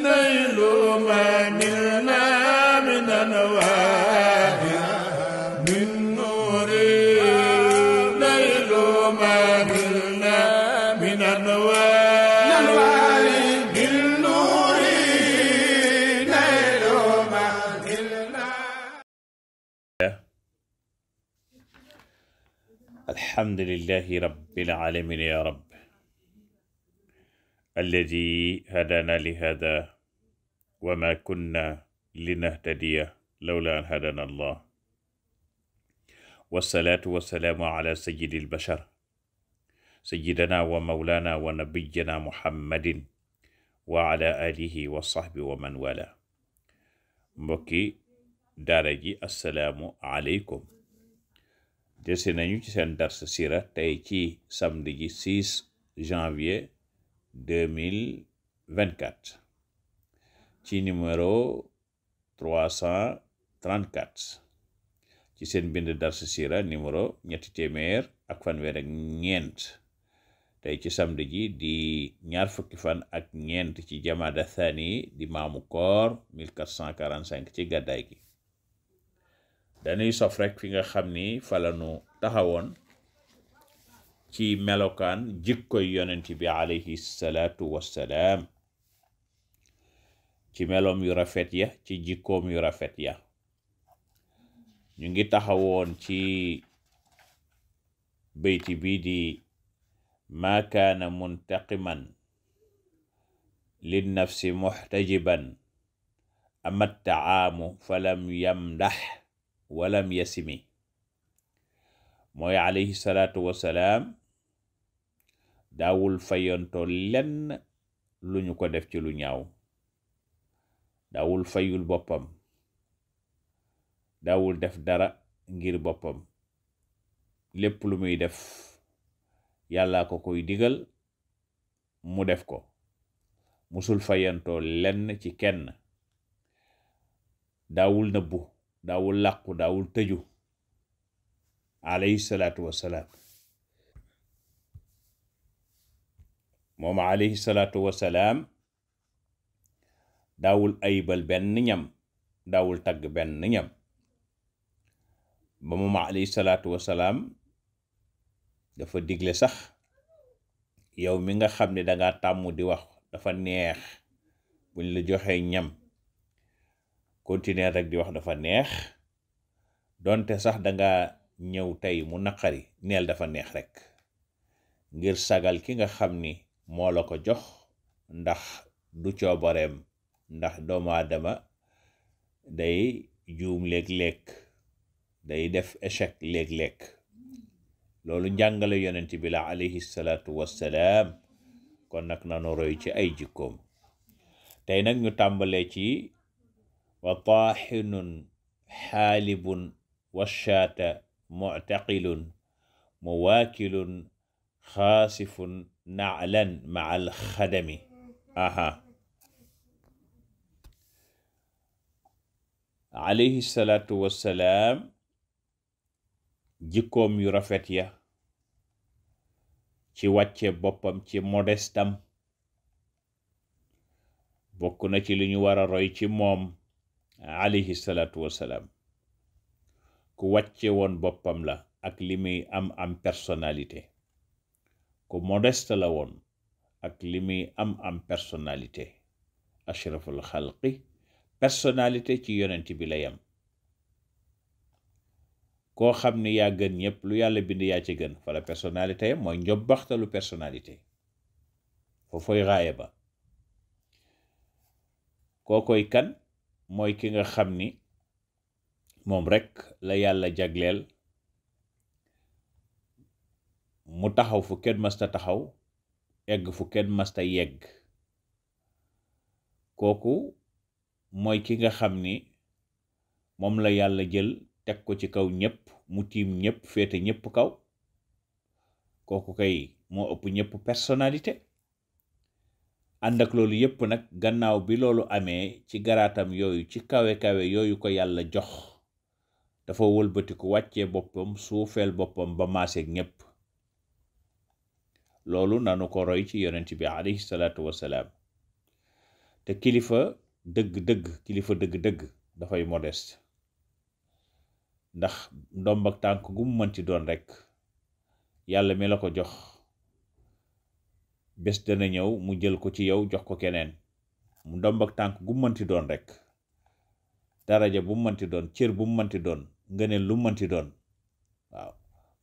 نيل ما نلنا من أنوار من نور نيل ما نلنا من أنوار من نور نيل ما نلنا. الحمد لله رب العالمين يا رب الذي هدانا لهذا وما كنا لنهتدي لولا أن هدانا الله، والصلاة والسلام على سيد البشر سيدنا ومولانا ونبينا محمد وعلى آله وصحبه ومن والاه. mbokki daara ji assalaamu aleykum. desi nañu ci seen dars sira tey ci samedi ji 6 janvier 2024 ci numéro 334 ci seen bind dars sira numéro 334. tey ci samedi ji di ñaar fukki fan ak ñeent ci jamaada thani di maamu koor 1445 ci gàddaay gi. dañuy sof rek fi nga xam ni falanu taxawoon ci melokaan jikkoy yonent bi alayhi salaatu wassalaam, ci meloom yu rafet ya, ci jikkoom yu rafet ya. ñu ngi taxawoon ci beyti bi di maa kaana muntaqiman lin nafsi muhtajiban amat taamu falam yamdax walam yasimi. mooy alayhi salaatu wassalaam daawul fayonto lenn lu ñu ko def ci lu ñaaw, daawul fayul boppam, daawul def dara ngir boppam. lépp lu muy def yàlla ko koy digal mu def ko, musul fayonto lenn ci kenn. daawul nëbbu, daawul làqu, daawul tëju alayhi salaatu wassalaam. moom alayhi salaatu wassalaam daawul ayibal benn ñam, daawul tagg benn ñam. ba moom alayhi salaatu wassalaam dafa digle sax yow mi nga xam ne danga tàmm di wax dafa neex, buñ la joxee ñam continuer rek di wax dafa neex, donte sax danga ñëw tey mu naqari neel dafa neex rek, ngir sagal ki nga xam ni moo la ko jox, ndax du coobareem, ndax doomu aadama day juum léeg-léeg, day def échec léeg-léeg. loolu njàngale yonent bi la alayhi salaatu wassalaam. kon nag nanu roy ci ay jikkoom. tey nag ñu tàmbalee ci wa taaxinun xaalibun washaata muctaqilun muwaakilun xaasifun naclan maca alxadami. alayhi salaatu wassalaam jikkoom yu rafet ya, ci wàcce boppam, ci modestam, bokk na ci li ñu war a roy ci moom alayhi salaatu wassalaam. ku wàcce woon boppam la ak li muy am personnalité, ku modeste la woon ak li muy am personnalité. ashraful xalqi personnalité ci yonent bi la yam. koo xam ni yaa gën ñëpp, lu yàlla bind yaa ci gën, fa la personnalité yam, mooy njobbaxtalu personnalité, foofoy raaya ba. kookoy kan? mooy ki nga xam ni moom rekk la yàlla jagleel mu taxaw fu kenn masta taxaw, egg fu kenn masta yegg. kooku mooy ki nga xam ni moom la yàlla jël teg ko ci kaw ñëpp, mu tiim ñëpp, féete ñëpp kaw. kooku kay moo ëpp ñëpp personnalité. ànd ak loolu yëpp nag, gannaaw bi loolu amee, ci garaatam yooyu, ci kawe-kawe yooyu ko yàlla jox, dafa wëlbatiku wàccee boppam, suufeel boppam ba maaseeg ñëpp. loolu nanu ko roy ci yonent bi alayhi salaatu wassalaam. te kilifa dëgg-dëgg dafay modeste, ndax ndomb ak tànk gu mu mënti doon rek yàlla mi la ko jox bés dana ñëw mu jël ko ci yow jox ko keneen. mu ndomb ak tànk gu mu mënti doon rek, daraja bu mu mënti doon, cër bu mu mënti doon, ngëneel lu mu mënti doon, waaw,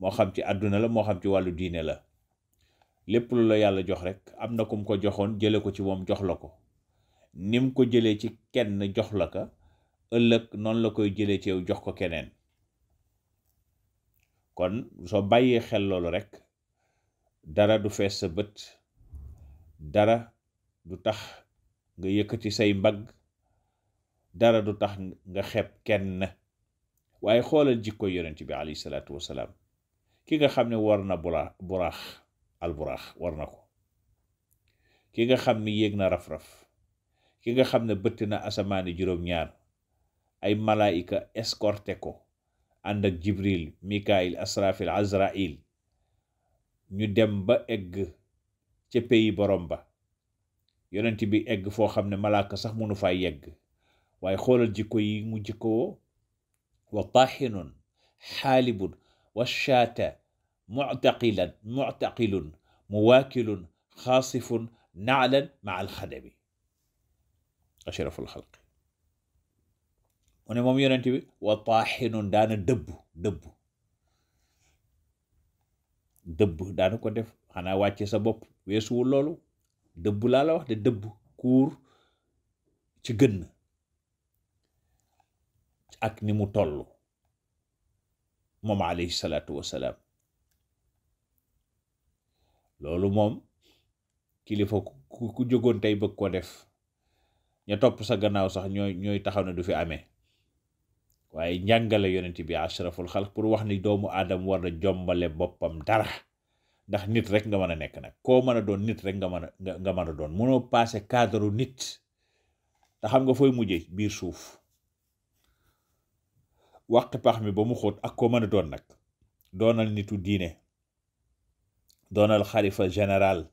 moo xam ci àdduna la moo xam ci wàllu diine la, lépp lu la yàlla jox rek am na ku mu ko joxoon jële ko ci moom jox la ko. nim ko jëlee ci kenn jox la ko, ëllëg noonu la koy jëlee ci yow jox ko keneen. kon soo bàyyee xel loolu rek dara du fees sa bët, dara du tax nga yëkkati say mbagg, dara du tax nga xeeb kenn. waaye xoolal jikko yonent bi alayhi salaatu wasalaam, ki nga xam ne war na buraax alburaax war na ko, ki nga xam ne yéeg na raf-raf, ki nga xam ne bëtt na asamaani juróom-ñaar, ay malaayika escorté ko ànd ak jibril, mikail, asrafil, azrail, ñu dem ba egg ca pays borom ba. yonent bi egg foo xam ne malaaka sax mënu faa yegg, waaye xoolal jikko yi mu jikkoo: wa taaxinun xaalibun wa shaata muctaqilun muwaakilun xaasifun naalan maa alxadami. ashraful xalqi mu ne moom yonent bi wa taaxinun daana dëbb daana ko def. xanaa wàcce sa bopp weesuwul loolu. dëbb laa la wax de, dëbb kuur ci gën ak ni mu toll moom alayhi salaatu wasalaam. loolu moom kilifa ku jógoon tey bëgg ko def, ña topp sa gannaaw sax ñooy taxaw ne du fi amee. waaye njàngale yonent bi ashraful xalq pour wax ni doomu aadama war na jombale boppam dara, ndax nit rek nga mën a nekk nag. koo mën a doon nit rek nga mën a doon. mënoo passé cadre nit. te xam nga fooy mujjee biir suuf, waqti pax mi ba mu xóot. ak koo mën a doon nag, doonal nitu diine, doonal xalifa général,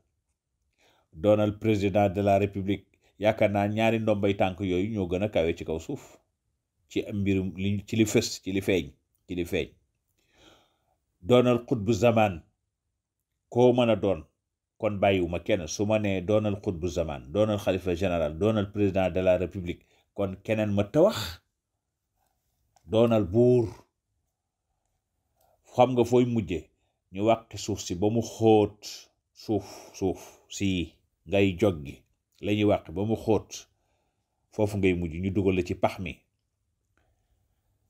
doonal président de la république. yaakaar naa ñaari ndombay tànk yooyu ñoo gën a kawe ci kaw suuf ci mbirum ci li fës, ci li feeñ. doonal xutbu zaman, koo mën a doon. kon bàyyiwuma kenn su ma nee doonal xutbu zaman, doonal xalifa général, doonal président de la république, kon keneen ma ta wax. doonal buur. xam nga fooy mujje? ñu wàqi suuf si ba mu xóot. suuf si ngay joggi la ñuy wàqi ba mu xóot, foofu ngay mujj ñu dugal la ci pax mi.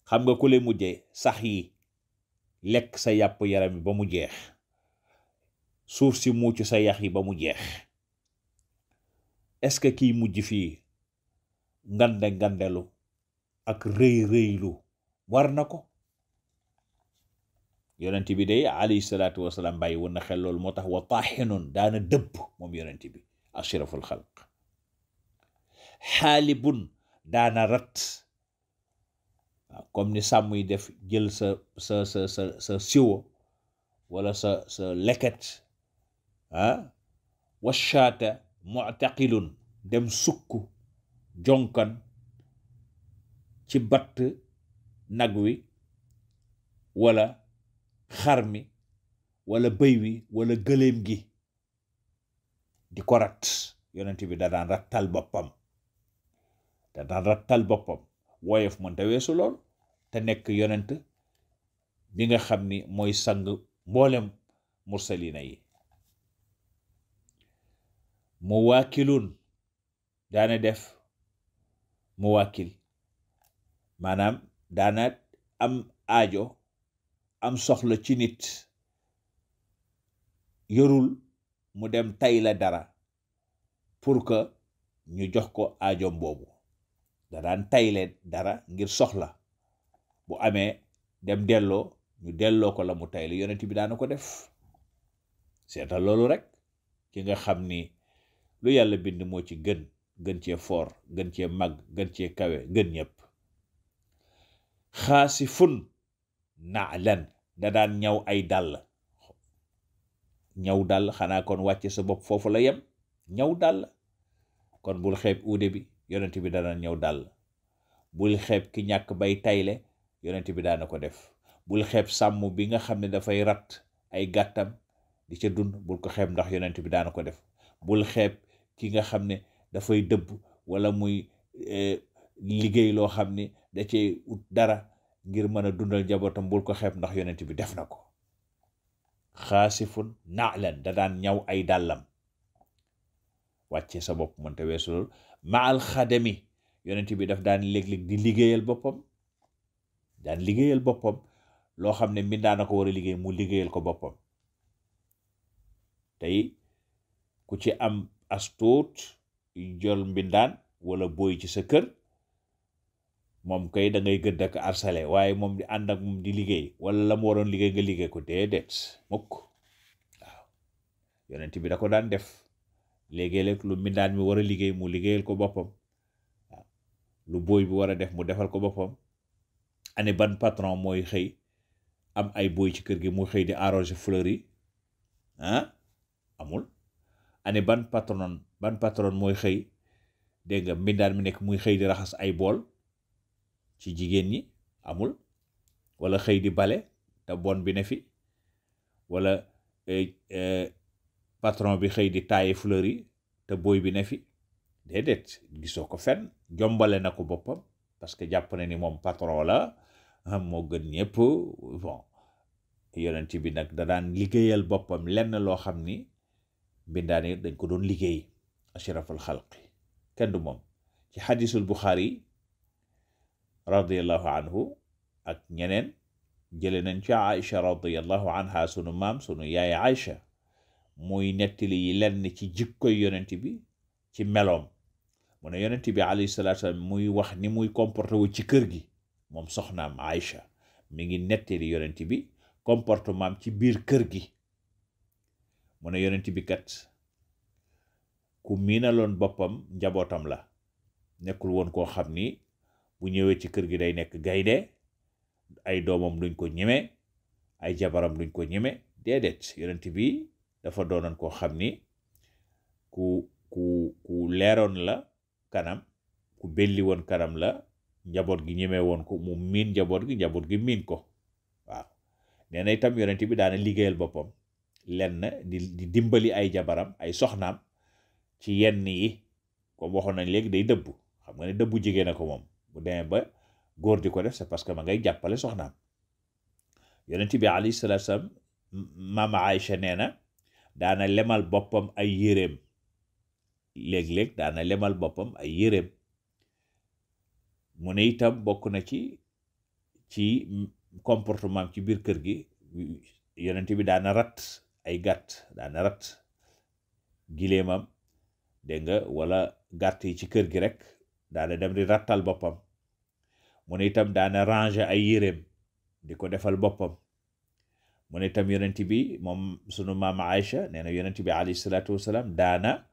xam nga ku lay mujje? sax yi lekk sa yàpp yaram yi ba mu jeex, suuf si muucu sa yax yi ba mu jeex. est-ce que kiy mujj fii ngandelu ak rëylu war na ko? yonent bi day alayhi salaatu wasalaam bàyyi woon na xel loolu. moo tax wa taaxinun daana dëbb moom yonent bi ashraful xalq. xaalibun daana rat, waaw, comme ni sàmm yi def, jël sa siwo wala sa leket. washaata mu'taqilun dem sukk jonkan ci batt nag wi wala xar mi wala bëy wi wala gëléem gi, di ko rat. yonent bi da daan rattal boppam. woyof mënta weesu lool, te nekk yonent bi nga xam ni mooy sang mboolem mursalina yi. muwaakilun daana def muwaakil, maanaam daana am aajo, am soxla ci nit, yorul mu dem tay la dara pour que ñu jox ko aajoom boobu. da daan tayle dara ngir soxla, bu amee dem delloo, ñu delloo ko la mu tayle. yonent bi daana ko def. seetal loolu rek. ki nga xam ni lu yàlla bind moo ci gën cee foor, gën cee mag, gën cee kawe, gën ñëpp. xaasifun naalan, da daan ñaw ay dàll. ñaw dàll xanaa kon wàcce sa bopp foofu la yem. ñaw dàll kon bul xeeb uude bi, yonent bi dana ñëw dàll. bul xeeb ki ñàkk bay tayle, yonent bi daana ko def. bul xeeb sàmm bi nga xam ne dafay rat ay gàttam di ca dund, bul ko xeeb ndax yonent bi daana ko def. bul xeeb ki nga xam ne dafay dëbb wala muy liggéey loo xam ne da cay ut dara ngir mën a dundal njabootam, bul ko xeeb ndax yonent bi def na ko. xaasifun naalan, da daan ñaw ay dàllam. wàcce sa bopp mënta weesu loolu. maal xadami, yonent bi daf daan léeg-léeg di liggéeyal boppam, loo xam ne mbindaan na ko war a liggéey mu liggéeyal ko boppam. tey ku ci am astuut jol mbindaan wala booy ci sa kër, moom kay da ngay gëdd ak arsale, waaye moom di ànd ak moom di liggéey wala la mu waroon liggéey nga liggéey ko, déedéet mukk. waaw yonent bi da ko daan def. léegi-léeg lu mbindaan mi war a liggéey mu liggéeyal ko boppam. waaw lu booy bi war a def mu defal ko boppam. ane ban patron mooy xëy am ay booy ci kër gi mu xëy di arroser fleurs yi amul. ane ban patron mooy xëy, dégg nga, mbindaan mi nekk muy xëy di raxas ay bool ci jigéen ñi, amul. wala xëy di bale te bon bi ne fi, wala patron bi xëy di taaye fleurs yi te booy bi ne fi, déedéet, gisoo ko fenn. jombale na ko boppam parce que jàpp na ni moom patron la, moo gën ñëpp. bon yonent bi nag da daan liggéeyal boppam lenn loo xam ni mbindaan yi dañ ko doon liggéey. ashraful xalqi kenn du moom. ci xadisul Buxaari radiallahu anhu ak ñeneen jële nañ ci Aïcha radiallahu anha, sunu maam sunu yaay Aïcha, muy nettali yi lenn ci jikkoy yonent bi ci meloom. mu ne yonent bi alayhi salaatu salaam muy wax ni muy comporté wu ci kër gi, moom soxnaam Aïcha mi ngi nettali yonent bi comportement ci biir kër gi. mu ne yonent bi kat ku miinaloon boppam njabootam la, nekkul woon koo xam ni bu ñëwee ci kër gi day nekk gaynde, ay doomam duñ ko ñeme, ay jabaram duñ ko ñeme, déedéet. yonent bi dafa doonoon koo xam ni ku leeroon la kanam, ku belli woon kanam la, njaboot gi ñeme woon ko, mu miin njaboot gi miin ko. waaw nee na itam yonent bi daana liggéeyal boppam lenn di dimbali ay jabaram, ay soxnaam ci yenn yi. comme waxoon nañ léegi day dëbb, xam nga ne dëbbu jigéen a ko moom. bu demee ba góor di ko def c'est parce que ma ngay jàppale soxnaam. yonent bi alayhi salaatu salaam, maama Aïcha nee na daana lemal boppam ay yéreem, léeg-léeg daana lemal boppam ay yéreem. mu ne itam bokk na ci comportement ci biir kër gi, yonent bi daana rat ay gàtt, daana rat gileemam, dégg nga, wala gàtt yi ci kër gi rek daana dem di rattal boppam. mu ne itam daana ranger ay yéreem di ko defal boppam. mu ne itam yonent bi moom sunu maama Aïcha nee na yonent bi alayhi salaatu wasalaam daana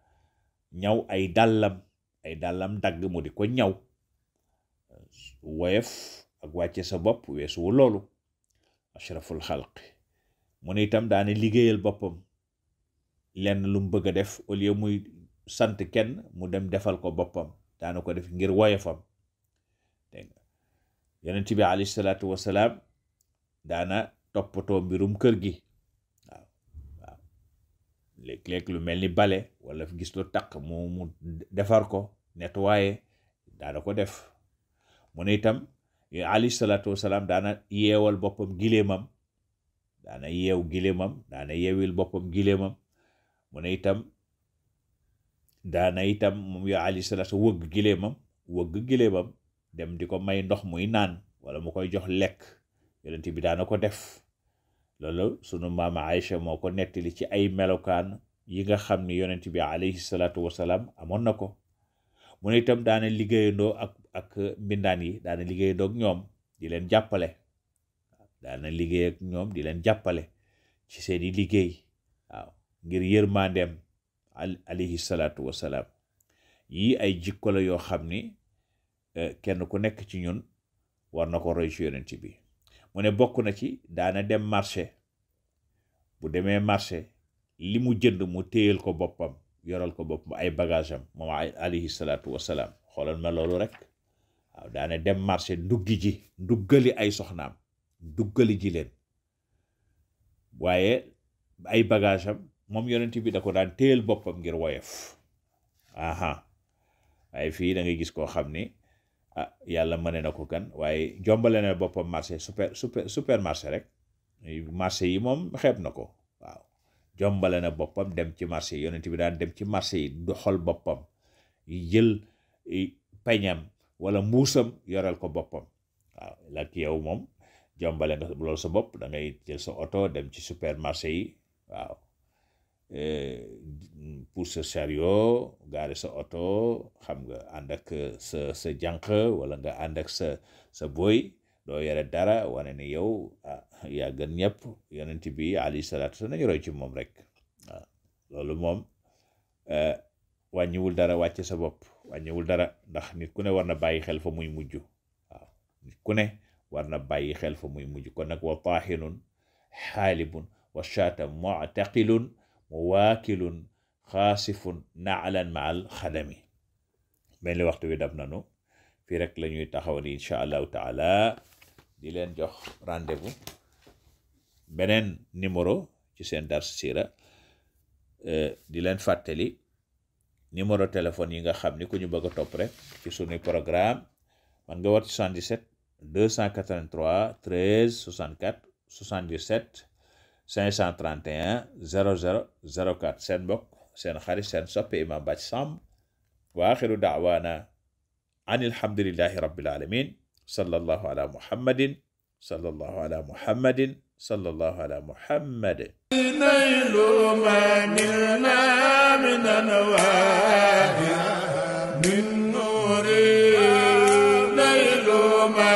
ñaw ay dàllam dagg mu di ko ñaw. woyof ak wàcce sa bopp weesuwu loolu. ashraful xalqi. mu ne itam daana liggéeyal boppam lenn lu mu bëgg a def, au lieu muy sant kenn mu dem defal ko boppam, daana ko def ngir woyofam. dégg nga yonent bi alayhi salaatu wasalaam daana toppatoo mbirum kër gi. waaw léeg-léeg lu mel ni bale wala gis lu taq mu defar ko, nettoyer, daana ko def. mu ne itam alayhi salaatu wasalaam daana yeewal boppam gileemam, daana yeewil boppam gileemam. mu ne itam daana itam moom yow alayhi salaatu wëgg gileemam dem di ko may ndox muy naan wala mu koy jox lekk. yonent bi daana ko def. loolu sunu maama Aïcha moo ko nettali ci ay melokaan yi nga xam ni yonent bi alayhi salaatu wasalaam amoon na ko. mu ne itam daana liggéeyandoo ak mbindaan yi, daana liggéeyandoo ak ñoom di leen jàppale. daana liggéey ak ñoom di leen jàppale ci seeni liggéey. waaw ngir yërmandeem alayhi salaatu wasalaam. yii ay jikko la yoo xam ni kenn ku nekk ci ñun war na ko roy ci yonent bi. mu ne bokk na ci daana dem marché. bu demee marché li mu jënd mu téyel ko boppam, yoral ko boppam ay bagage am moom alayhi salaatu wasalaam. xoolal ma loolu rek. waaw daane dem marché nduggali ay soxnaam nduggali ji leen, waaye ay bagage am moom yonent bi da ko daan téyel boppam ngir woyof. waaye fii da ngay gis koo xam ni yàlla mëne na ko kan, waaye jombale na boppam marché supermarché rek. marché yi moom xeeb na ko. waaw jombale na boppam dem ci marché yi. yonent bi daan dem ci marché yi doxal boppam, jël peñam wala mbuusam yoral ko boppam. waaw lak yow moom jombale nga loolu sa bopp, da ngay jël sa oto dem ci supermarché yi. waaw pour sa chariot gaare sa oto, xam nga ànd ak sa jànq wala nga ànd ak sa boy, doo yore dara wane ne yow yaa gën ñëpp. yonent bi alayhi salaatu wasallam nañu roy ci moom rek. waaw loolu moom wàññiwul dara, wàcce sa bopp wàññiwul dara, ndax nit ku ne war na bàyyi xel fa muy mujj. waaw nit ku ne war na bàyyi xel fa muy mujj. kon nag wa taahinun xaalibun wa shaatam mu'taqilun muwaakilun xaasifun naalan maal xadami. mel ni waxtu wi dab nanu, fii rek la ñuy taxaw ni incha allahu taala, di leen jox rendez-vous beneen numéro ci seen dars siira. di leen fàttali numéro téléphone yi nga xam ni ku ñu bëgg a topp rek ci sunuy programme man nga war ci 77 283 13 64 77 531 00 04. seen mbokk seen xarit seen soppe Imam Bathie Samb. wa axiru daawaana an alhamdulillahi rabbil alamin. sallallahu ala muhammadin sallallahu ala muhammadin sallallahu ala muhammad. naylu ma nilna min anwaari min nuuri naylu ma